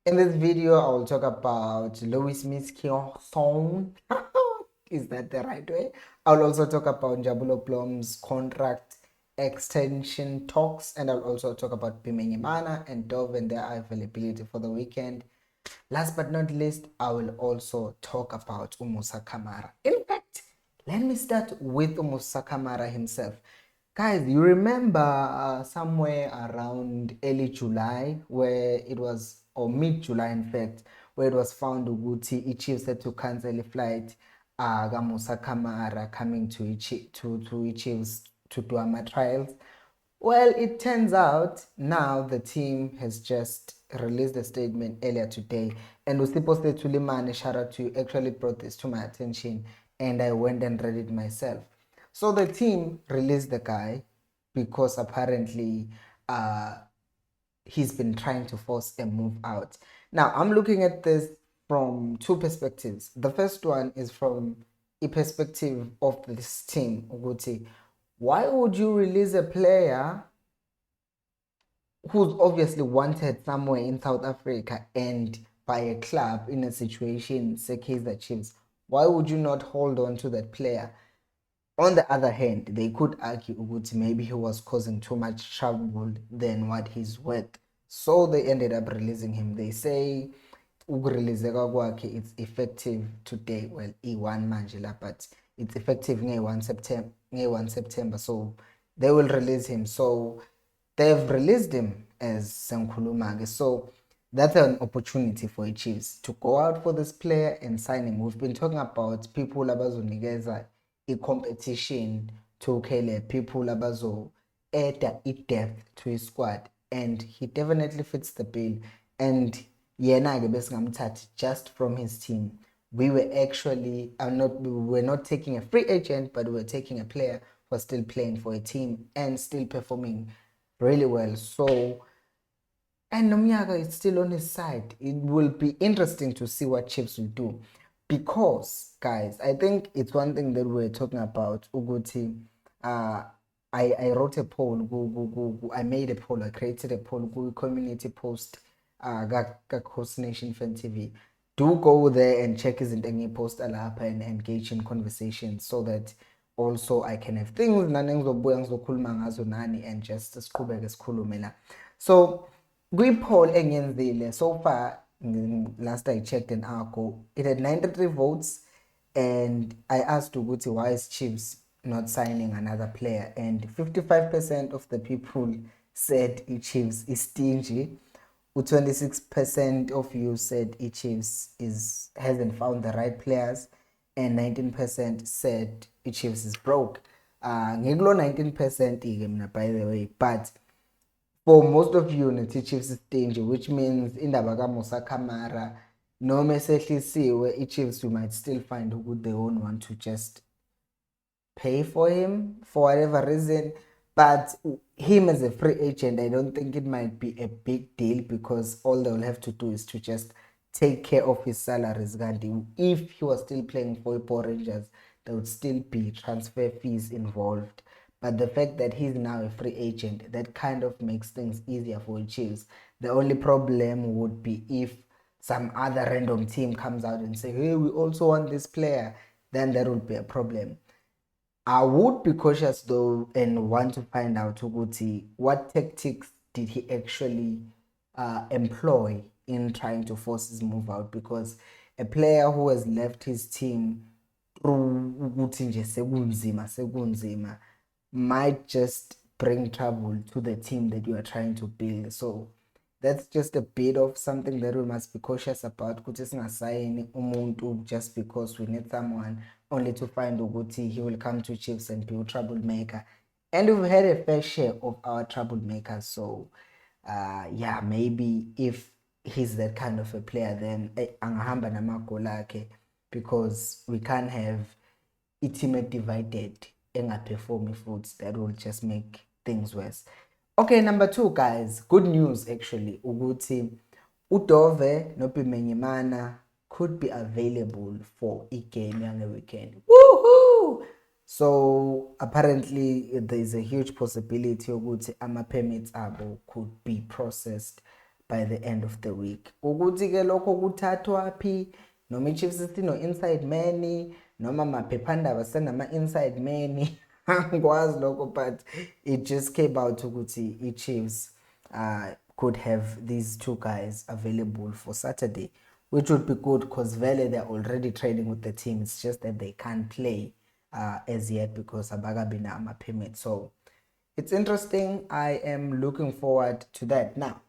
In this video, I will talk about Luís Miquissone. Is that the right way? I'll also talk about Njabulo Blom's contract extension talks, and I'll also talk about Bimenyimana and Dove and their availability for the weekend. Last but not least, I will also talk about Musa Kamara. In fact, let me start with Musa Kamara himself. Guys, you remember somewhere around early July where it was, or mid-July in fact, where it was found ukuthi Chiefs had to cancel a flight Musa Kamara coming to Chiefs to do trials. Well, it turns out now the team has just released a statement earlier today, and Usipo Tulimane, shout out to you, actually brought this to my attention, and I went and read it myself. So the team released the guy because apparently he's been trying to force a move out. Now, I'm looking at this from two perspectives. The first one is from a perspective of this team, Uguti. Why would you release a player who's obviously wanted somewhere in South Africa and by a club in a situation, say Kaizer Chiefs? Why would you not hold on to that player? On the other hand, they could argue that maybe he was causing too much trouble than what he's worth. So they ended up releasing him. They say ukureleaseka kwakhe it's effective today. Well, E1 manje la, but it's effective nge-1 September. So they will release him. So they've released him as Sankhulumage. So that's an opportunity for the Chiefs to go out for this player and sign him. We've been talking about people abazonikeza i-competition to Caleb, people abazo-add i-depth to his squad, and he definitely fits the bill. And yena-ke besingamthathi just from his team. We were actually we were not taking a free agent, but we were taking a player who was still playing for a team and still performing really well. So, and Nomyaka is still on his side. It will be interesting to see what Chiefs will do. Because, guys, I think it's one thing that we're talking about. Uguti, I wrote a poll. I made a poll. I created a poll. Community post. Host Nation Fan TV. Do go there and check his any post alapha and engage in conversation so that also I can have things and just siqhubeke sikhulume la. So kwi-poll engiyenzile so far, last I checked an hour ago, it had 93 votes, and I asked ukuthi why is Chiefs not signing another player, and 55% of the people said Chiefs is stingy. 26% of you said Chiefs hasn't found the right players, and 19% said Chiefs is broke. Ngikulo 19% by the way, but for most of you the Chiefs is stingy, which means indaba kaMusa Kamara noma esehlisiwe iChiefs, you might still find ukuthi they won't want to just pay for him for whatever reason. But him as a free agent, I don't think it might be a big deal because all they'll have to do is to just take care of his salaries. If he was still playing for Power Rangers, there would still be transfer fees involved. But the fact that he's now a free agent, that kind of makes things easier for the Chiefs. The only problem would be if some other random team comes out and say, hey, we also want this player, then there would be a problem. I would be cautious though and want to find out ukuthi what tactics did he actually employ in trying to force his move out, because a player who has left his team through ukuthi nje sekunzima might just bring trouble to the team that you are trying to build. So that's just a bit of something that we must be cautious about, ukuthi singasayini umuntu just because we need someone only to find ukuthi he will come to Chiefs and be a troublemaker. And we've had a fair share of our troublemakers. So yeah, maybe if he's that kind of a player, then angahamba namagoli akhe, because we can't have a team divided engaperformi futhi. That will just make things worse. Okay, number 2, guys. Good news actually. Ukuthi uDove noBimenyimana could be available for a game yange weekend. Woohoo! So apparently there is a huge possibility ukuthi ama permits abo could be processed by the end of the week. Ukuthi ke lokho kuthathwa phi, noma i-Chiefs sino inside man noma amaphephandaba senama inside man angikwazi lokho, but it just came out ukuthi i-Chiefs could have these two guys available for Saturday, which would be good because vele they're already training with the team. It's just that they can't play as yet because abakabi na ama-permit. So it's interesting. I am looking forward to that. Now,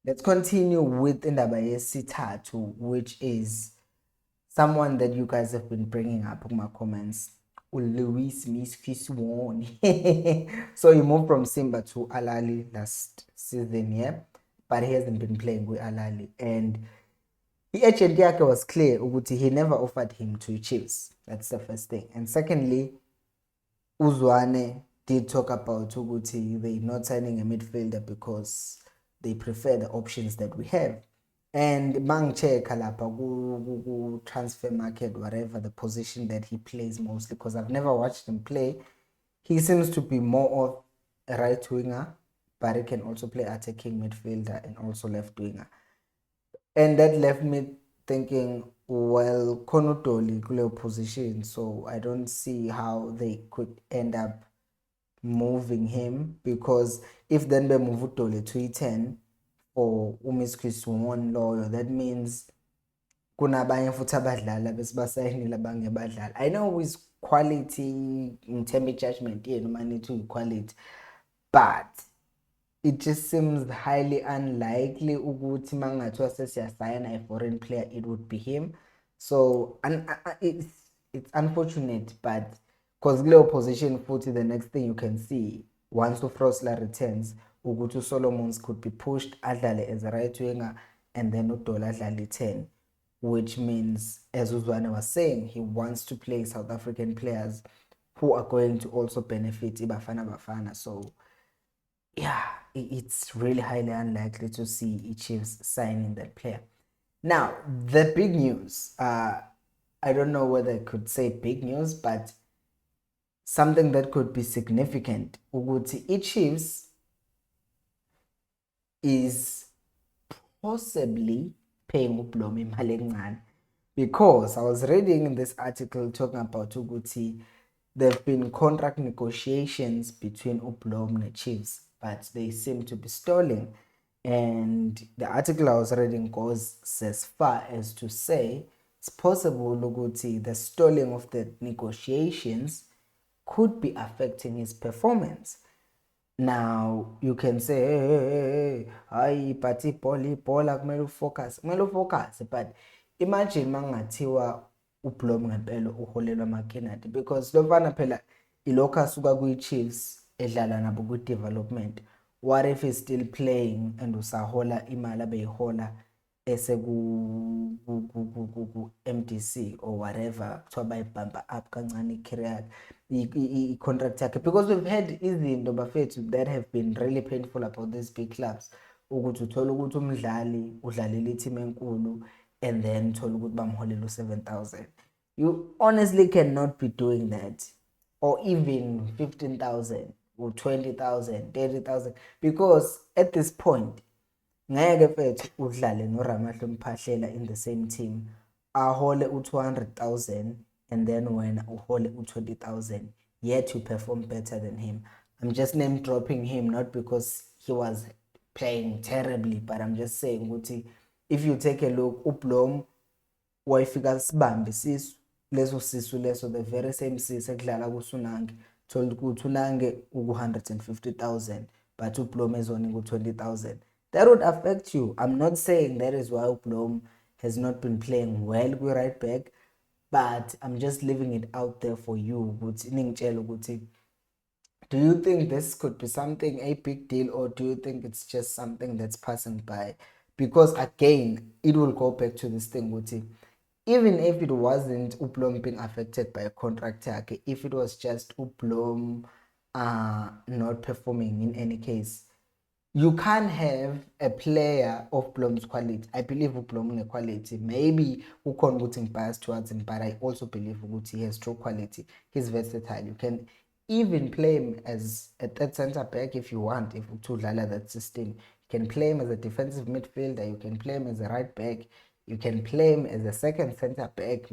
let's continue with indaba yesithathu, which is someone that you guys have been bringing up in my comments. Luís Miquissone. So he moved from Simba to Al Ahly last season, yeah, but he hasn't been playing with Al Ahly, and i-agent yakhe was clear ukuthi he never offered him to Chiefs. That's the first thing. And secondly, Uzwane did talk about ukuthi they're not signing a midfielder because they prefer the options that we have. And mangicheka lapha ku transfer market, whatever the position that he plays mostly, because I've never watched him play, he seems to be more of a right winger, but he can also play attacking midfielder and also left winger. And that left me thinking, well, Konotoli kuleyo position, so I don't see how they could end up moving him, because if then they move Utoli to E10 or Miquissone loyo, that means kunabanye futhi abadlali besibasayinile abangebadlali. I know his quality in terms of judgment yenu manithi quality, but it just seems highly unlikely ukuthi mangathiwa sesiyasayina a foreign player it would be him. So it's unfortunate, but because kuleyo position futhi the next thing you can see once uFrosler returns ukuthi Solomons could be pushed adlale as a right winger and then uDola adlale 10, which means, as Uzwane was saying, he wants to play South African players who are going to also benefit Bafana. So yeah, it's really highly unlikely to see Chiefs signing that player. Now, the big news, I don't know whether I could say big news, but something that could be significant, ukuthi Chiefs is possibly paying uBlom imali encane, because I was reading this article talking about ukuthi there have been contract negotiations between uBlom and Chiefs, but they seem to be stalling. And the article I was reading goes as far as to say it's possible ukuthi the stalling of the negotiations could be affecting his performance. Now you can say, hey, but ibhola kumele ufocus, but imagine mangathiwa uBlom ngempela uholelwa amaKennedy, because lofana phela ilokho asuka kwi-Chiefs edlala nabo ku-development. What if he's still playing and usahola imali abeyihola ese ku MDC or whatever, kuthiwa bayibhamba up kancane i-career i-contract yakhe? Because we've had izinto bafethu that have been really painful about these big clubs, ukuthi uthola ukuthi umdlali udlalile i-team enkulu and then uthola ukuthi bamholela u7,000. You honestly cannot be doing that, or even 15,000 or 20,000, 30,000, because at this point ngeke mfethu udlale noRamahle Mphahlela in the same team ahole u200,000 and then wena uhole u20,000, yet you perform better than him. I'm just name dropping him not because he was playing terribly, but I'm just saying ukuthi if you take a look, uBlom wayefika sibambe sisu leso the very same sisu ekudlala kuSunange, told ukuthi uNange uku150,000 but uBlom ezone ku20,000. That would affect you. I'm not saying that is why uBlom has not been playing well with right back, but I'm just leaving it out there for you. Do you think this could be something a big deal, or do you think it's just something that's passing by? Because again, it will go back to this thing, even if it wasn't uBlom being affected by a contract, if it was just uBlom not performing in any case, you can't have a player of Blom's quality. I believe uBlom quality. Maybe ukhona ukuthi biased towards him, but I also believe he has true quality. He's versatile. You can even play him as a third center back if you want, if to udlala that system. You can play him as a defensive midfielder, you can play him as a right back, you can play him as a second centre back,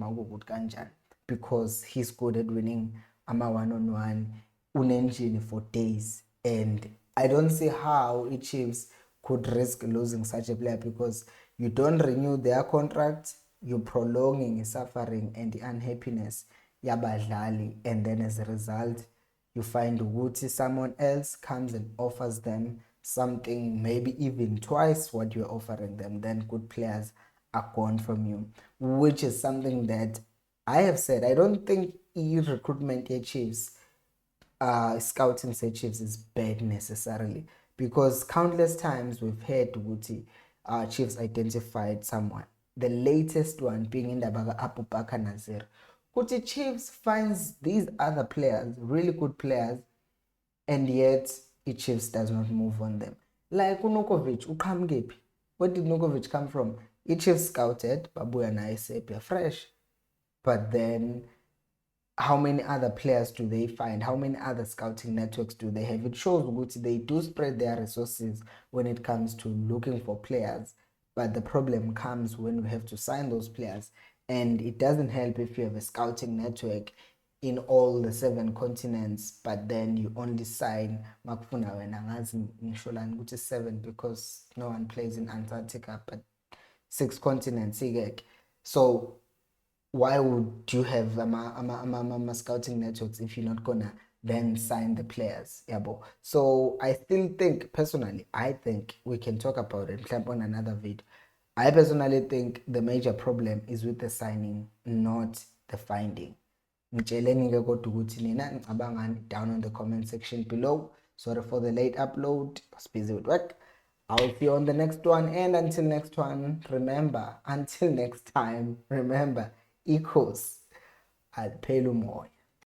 because he's good at winning ama one-on-one, unengine for days. And I don't see how Chiefs could risk losing such a player, because you don't renew their contract, you're prolonging the suffering and the unhappiness yabadlali, and then as a result you find ukuthi someone else comes and offers them something, maybe even twice what you're offering them, then good players are gone from you, which is something that I have said. I don't think recruitment at Chiefs, scouting say Chiefs is bad necessarily, because countless times we've heard ukuthi Chiefs identified someone. The latest one being in the Abu Bakar Nazir. Kuti Chiefs finds these other players, really good players, and yet Chiefs does not move on them. Like Unukovic, uqhamukephi? Where did Nukovic come from? Chiefs scouted, babuya naye sepia fresh. But then how many other players do they find? How many other scouting networks do they have? It shows that they do spread their resources when it comes to looking for players. But the problem comes when we have to sign those players. And it doesn't help if you have a scouting network in all the 7 continents, but then you only sign makufuna wena ngazi ngisholani ukuthi 7 because no one plays in Antarctica, but 6 continents. So why would you have scouting networks if you're not gonna then sign the players? Yabo. So I still think, personally, I think we can talk about it on another video. I personally think the major problem is with the signing, not the finding. Down on the comment section below. Sorry for the late upload, I was busy with work. I'll see you on the next one, and until next time, remember, equals alphelo moya.